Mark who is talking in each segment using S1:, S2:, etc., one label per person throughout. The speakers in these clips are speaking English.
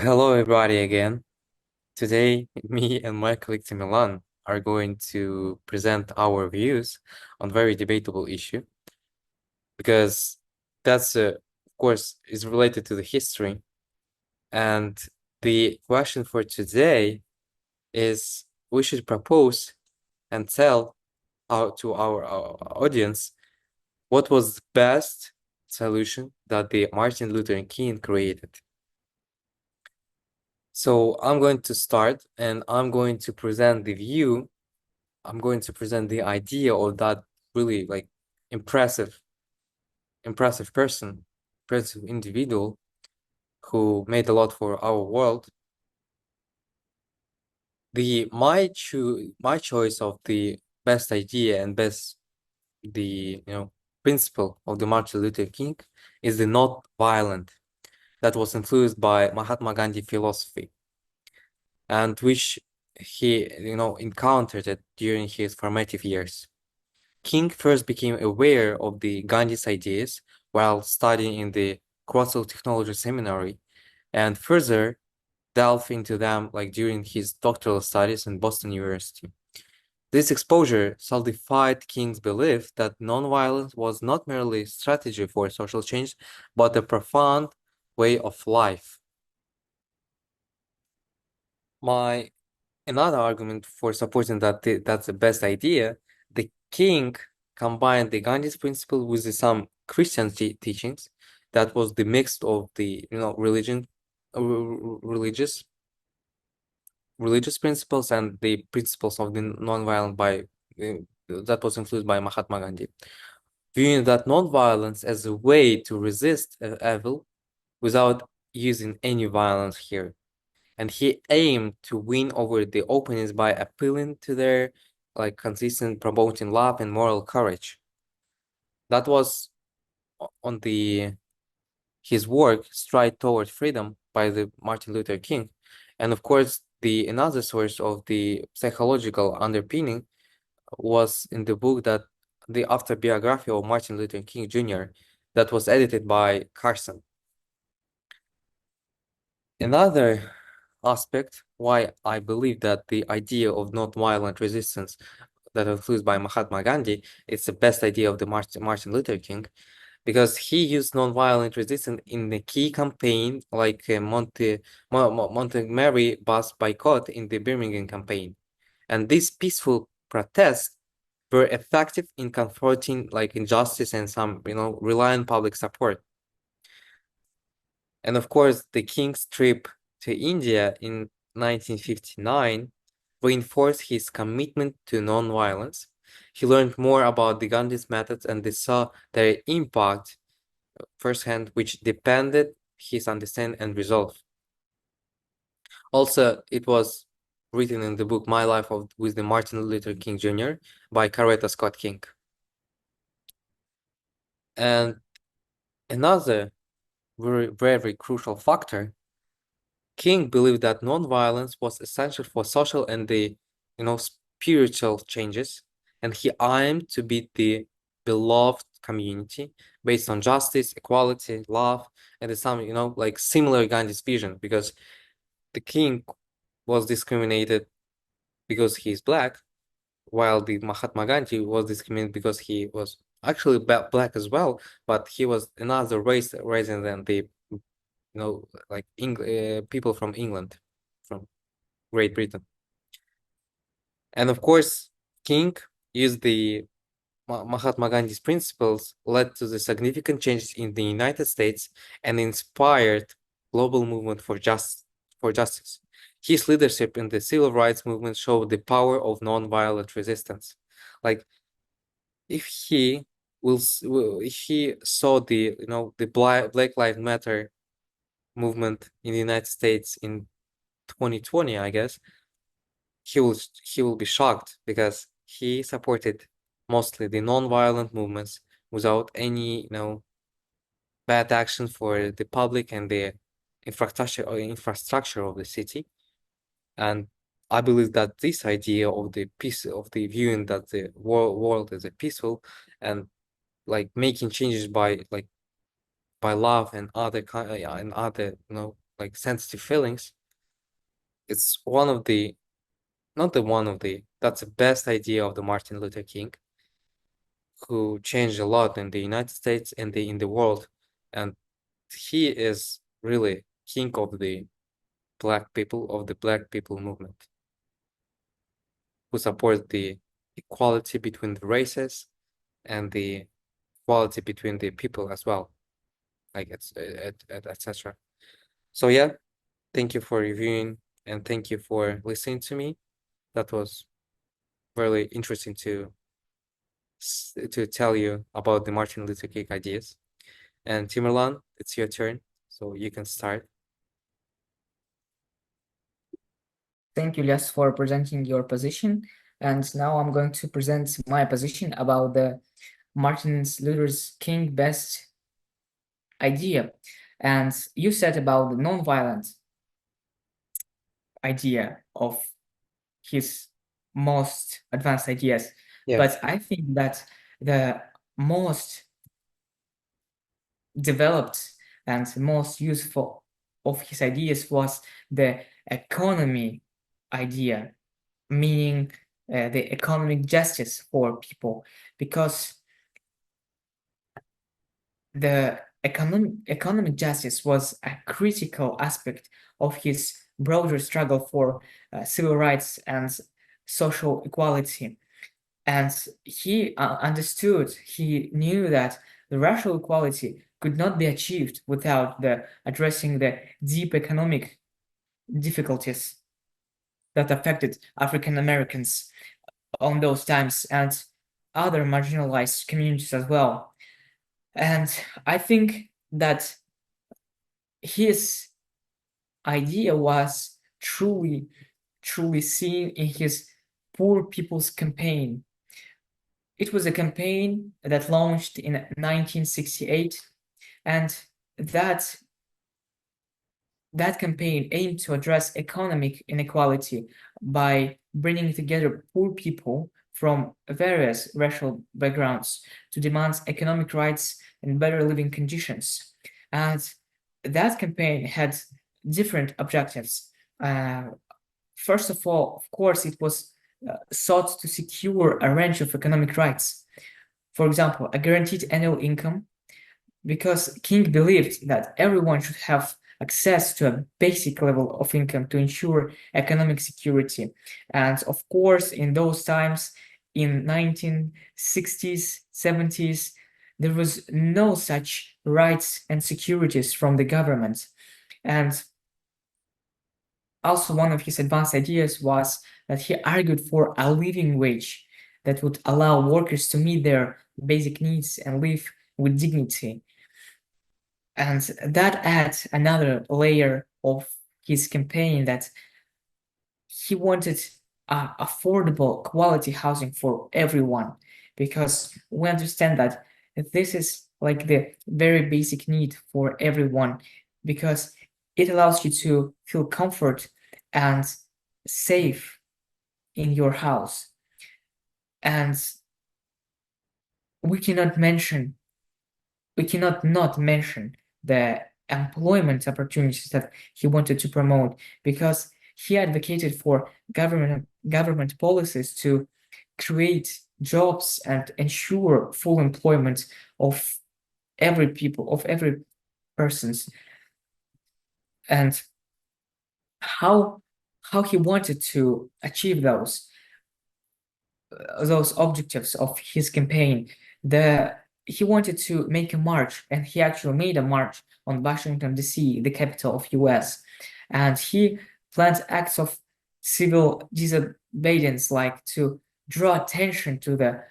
S1: Hello, everybody, again. Today, me and my colleague Milan are going to present our views on very debatable issue because that's, of course, is related to the history. And the question for today is we should propose and tell to our audience what was the best solution that the Martin Luther King created. So I'm going to start and I'm going to present the view. I'm going to present the idea of that really like impressive person, impressive individual who made a lot for our world. My choice of the best idea and best principle of the Martin Luther King is the not violent that was influenced by Mahatma Gandhi philosophy, and which he encountered it during his formative years. King first became aware of the Gandhi's ideas while studying in the Crossell Technology Seminary, and further delved into them like during his doctoral studies in Boston University. This exposure solidified King's belief that nonviolence was not merely a strategy for social change, but a profound way of life. Another argument for supporting that that's the best idea, the King combined the Gandhi's principle with some Christian teachings that was the mix of the religious principles and the principles of the nonviolent that was influenced by Mahatma Gandhi, viewing that nonviolence as a way to resist evil without using any violence here. And he aimed to win over the opponents by appealing to their consistent promoting love and moral courage. That was on the his work Stride Toward Freedom by the Martin Luther King. And of course, the another source of the psychological underpinning was in the book that the autobiography of Martin Luther King Jr. that was edited by Carson. Another aspect why I believe that the idea of non-violent resistance that was influenced by Mahatma Gandhi, it's the best idea of the Martin Luther King, because he used non-violent resistance in the key campaign like Montgomery bus boycott in the Birmingham campaign. And these peaceful protests were effective in confronting like injustice and some, rely on public support. And of course, the King's trip to India in 1959 reinforced his commitment to nonviolence. He learned more about the Gandhi's methods and they saw their impact firsthand, which depended his understanding and resolve. Also, it was written in the book My Life with the Martin Luther King Jr. by Coretta Scott King. And another very crucial factor, King believed that nonviolence was essential for social and the spiritual changes, and he aimed to be the beloved community based on justice, equality, love, and some like similar Gandhi's vision, because the King was discriminated because he's black, while the Mahatma Gandhi was discriminated because he was actually black as well, but he was another race rather than the like people from England, from Great Britain. And of course, King used the Mahatma Gandhi's principles led to the significant changes in the United States and inspired global movement for justice. His leadership in the civil rights movement showed the power of nonviolent resistance. Like if he if he saw the the Black Lives Matter movement in the United States in 2020, I guess, he will be shocked because he supported mostly the non-violent movements without any bad action for the public and the infrastructure of the city. And I believe that this idea of the peace of the viewing that the world is a peaceful and like making changes by love and other like sensitive feelings, it's one of the, not the one of the, that's the best idea of the Martin Luther King, who changed a lot in the United States and in the world. And he is really king of the black people movement, who support the equality between the races and the equality between the people as well, like it's etc. So yeah, thank you for reviewing and thank you for listening to me. That was really interesting to tell you about the Martin Luther King ideas. And Timurlan, it's your turn, so you can start.
S2: Thank you, Les, for presenting your position. And now I'm going to present my position about the Martin Luther King best idea. And you said about the nonviolent idea of his most advanced ideas.
S1: Yeah.
S2: But I think that the most developed and most useful of his ideas was the economy idea, meaning the economic justice for people, because the economic justice was a critical aspect of his broader struggle for civil rights and social equality. And he understood, he knew that the racial equality could not be achieved without addressing the deep economic difficulties that affected African Americans on those times and other marginalized communities as well. And I think that his idea was truly seen in his Poor People's Campaign. It was a campaign that launched in 1968, and that campaign aimed to address economic inequality by bringing together poor people from various racial backgrounds to demand economic rights and better living conditions. And that campaign had different objectives. First of all, of course, it was sought to secure a range of economic rights. For example, a guaranteed annual income, because King believed that everyone should have access to a basic level of income to ensure economic security. And of course, in those times, in 1960s, 70s, there was no such rights and securities from the government. And also one of his advanced ideas was that he argued for a living wage that would allow workers to meet their basic needs and live with dignity. And that adds another layer of his campaign, that he wanted affordable quality housing for everyone, because we understand that this is like the very basic need for everyone, because it allows you to feel comfort and safe in your house. And we cannot not mention the employment opportunities that he wanted to promote, because he advocated for government policies to create jobs and ensure full employment of every persons. And how he wanted to achieve those objectives of his campaign. He wanted to make a march, and he actually made a march on Washington, D.C., the capital of US. And he planned acts of civil disobedience, like to draw attention to the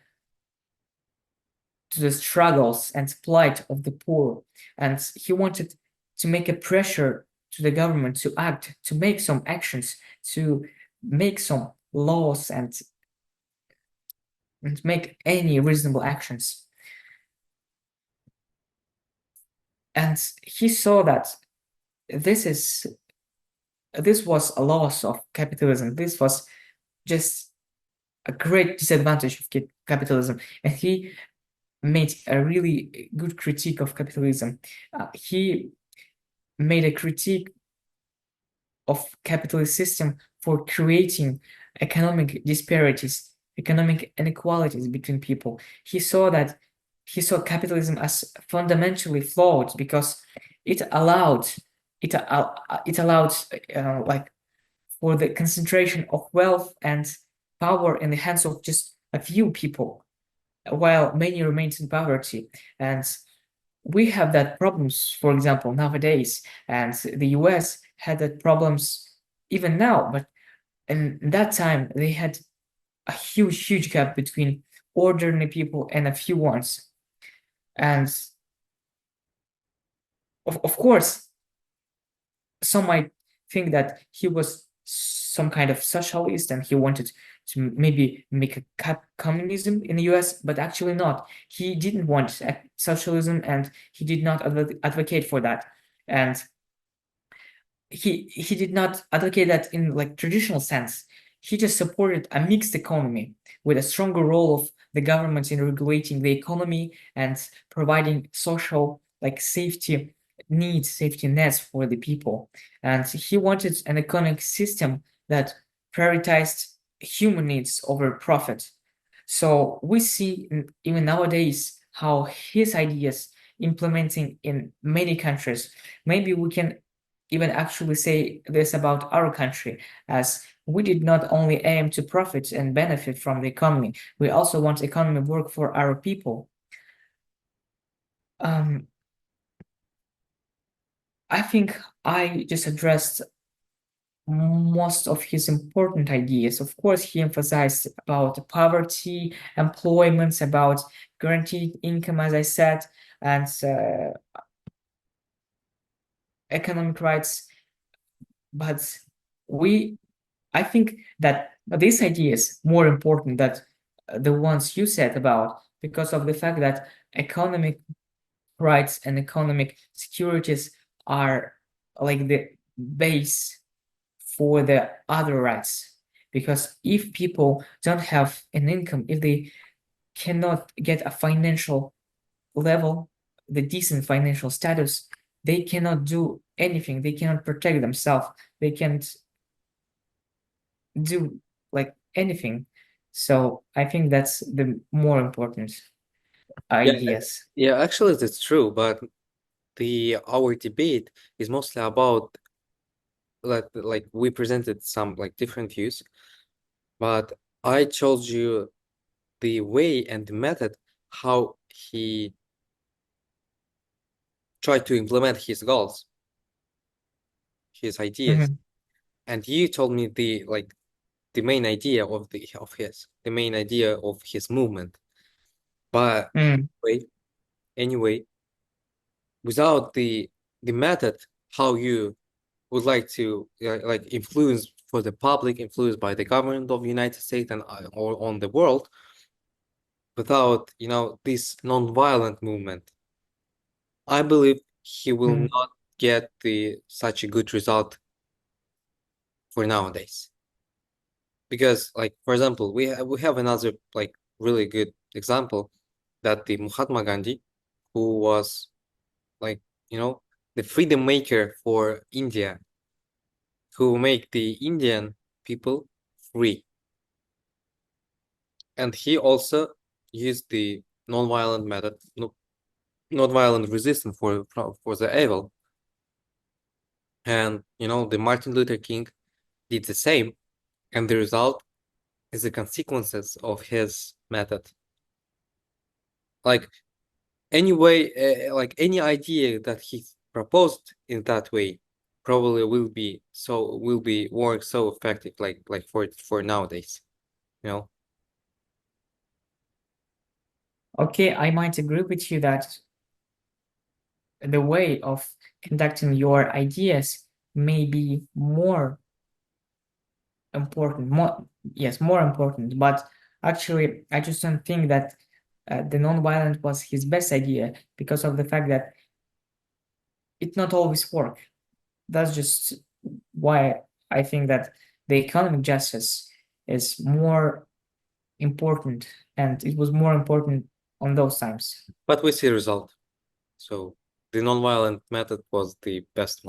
S2: struggles and plight of the poor. And he wanted to make a pressure to the government to act, to make some actions, to make some laws and make any reasonable actions. And he saw that this was a loss of capitalism. This was just a great disadvantage of capitalism. And he made a really good critique of capitalism. He made a critique of capitalist system for creating economic disparities, economic inequalities between people. He saw capitalism as fundamentally flawed because it allowed like for the concentration of wealth and power in the hands of just a few people, while many remains in poverty. And we have that problems, for example, nowadays, and the US had that problems even now, but in that time they had a huge gap between ordinary people and a few ones. And of course, some might think that he was some kind of socialist and he wanted to maybe make a communism in the US, but actually not. He didn't want socialism and he did not advocate for that. And he did not advocate that in like traditional sense. He just supported a mixed economy with a stronger role of the government in regulating the economy and providing social like safety nets for the people. And he wanted an economic system that prioritized human needs over profit. So we see even nowadays how his ideas implementing in many countries. Maybe we can even actually say this about our country, as we did not only aim to profit and benefit from the economy, we also want economy work for our people. I think I just addressed most of his important ideas. Of course, he emphasized about poverty, employment, about guaranteed income, as I said, and economic rights. But I think that these ideas more important than the ones you said about, because of the fact that economic rights and economic securities are like the base for the other rights. Because if people don't have an income, if they cannot get a financial level, the decent financial status, they cannot do anything. They cannot protect themselves. They can't do like anything. So I think that's the more important ideas.
S1: Yeah, actually that's true, but our debate is mostly about like we presented some like different views, but I told you the way and the method how he tried to implement his goals, his ideas.
S2: Mhm.
S1: And you told me the main idea of the main idea of his movement. But
S2: Mm.
S1: anyway, without the method how you would like to like influence for the public, influence by the government of the United States and or on the world, without this non-violent movement, I believe he will
S2: Mm.
S1: not get such a good result for nowadays. Because like for example, we have another like really good example, that the Mahatma Gandhi, who was like the freedom maker for India, who make the Indian people free. And he also used the non-violent method, non-violent resistance for the evil. And the Martin Luther King did the same, and the result is the consequences of his method. Like anyway, like any idea that he proposed in that way probably will be work so effective like for nowadays, you know.
S2: Okay, I might agree with you that the way of conducting your ideas may be more important, more important, but actually I just don't think that the non-violent was his best idea, because of the fact that it not always work. That's just why I think that the economic justice is more important, and it was more important on those times.
S1: But we see result. So the non-violent method was the best one.